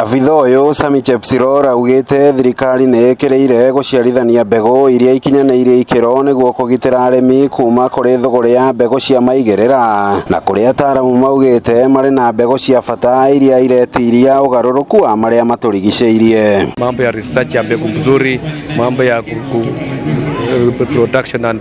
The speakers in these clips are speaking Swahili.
Abitha uyu Sami Chepsiror augite thirikari ni ikireire guciarithania mbegu iria ikinyaneirie ikiro niguo kugitira arimi kuma kuri thogore ya mbegu cia maigerera na kuri ataramu maugite mari na mbegu cia bata iria iretiria ugaruruku wa maria maturigiceirie. Mambo ya research ya mbegu nzuri, mambo ya production and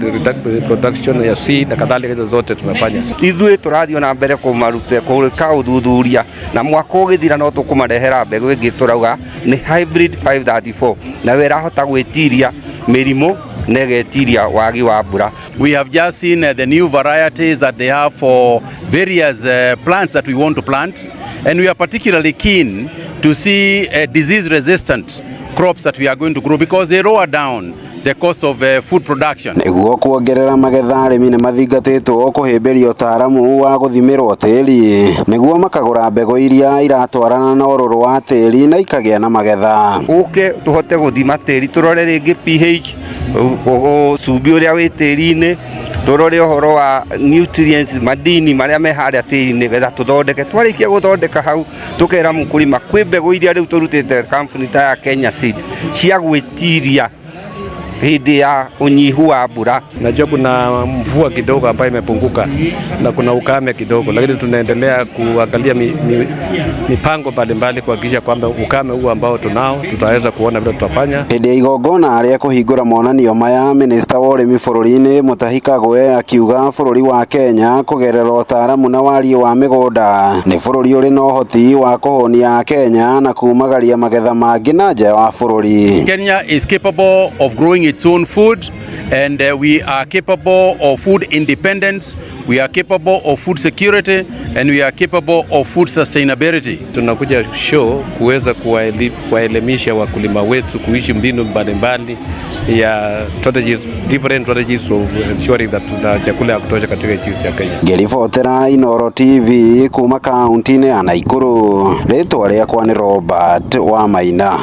production ya seed na kadhalika, hizo zote tunafanya. Ithuĩ tũrathiĩ na mbere kũmarute kũrika uthuthuria na mwaka ũgĩthira no tũkũmarehera mbegu ĩngĩ tũrauga ni hybrid 534 na wĩrahota gwĩtiria mĩrimũ na getiria wagi wa mbura. We have just seen the new varieties that they have for various plants that we want to plant, and we are particularly keen to see disease resistant crops that we are going to grow because they lower down the cost of food production. Niguo kuongerera magetha arimi ni mathingatitwo kuhimbiria utaramu wa guthimirwo tiri niguo makagura mbegu iria iratwarana na ururu wa tiri na ikagia na magetha. Uke tuhote guthima tiri turore ringi pH cumbi uria wi tiri-ini, turore uhoro wa nutrients madini maria me haria tiri-ini getha tuthondeke. Twarikia guthondeka hau tukera mukulima kwi mbegu iria riu turutite company ta ya Kenya Seed cia gwitiria hidi ya unyihu wa mbura. Najua kuna mvua kidogo ambayo imepunguka na kuna ukame kidogo, lakini tunaendelea kuangalia mipango mbalimbali kuhakikisha kwamba ukame huu ambao tunao tutaweza kuona vile tutafanya. Hidi igongona aria kuhingura monanio maya, Minister wa urimi bururi-ini Mutahi Kagwe akiuga bururi wa Kenya kugerera utaramu na wari wa migunda ni bururi uri na uhoti wa kuhonia Kenya na kumagaria magetha mangi na nja wa bururi. Kenya is capable of growing its own food, and we are capable of food independence, we are capable of food security, and we are capable of food sustainability. Tunakuja show kuweza kuwaelimisha wakulima wetu kuishi mbinu mbalimbali ya strategies, different strategies of ensuring that tuna chakula ya kutosha katika nchi ya Kenya. Ngiribotera Inooro TV kuma kaunti-ini ya Nakuru. Ritwa riakwa ni Robert Wamaina.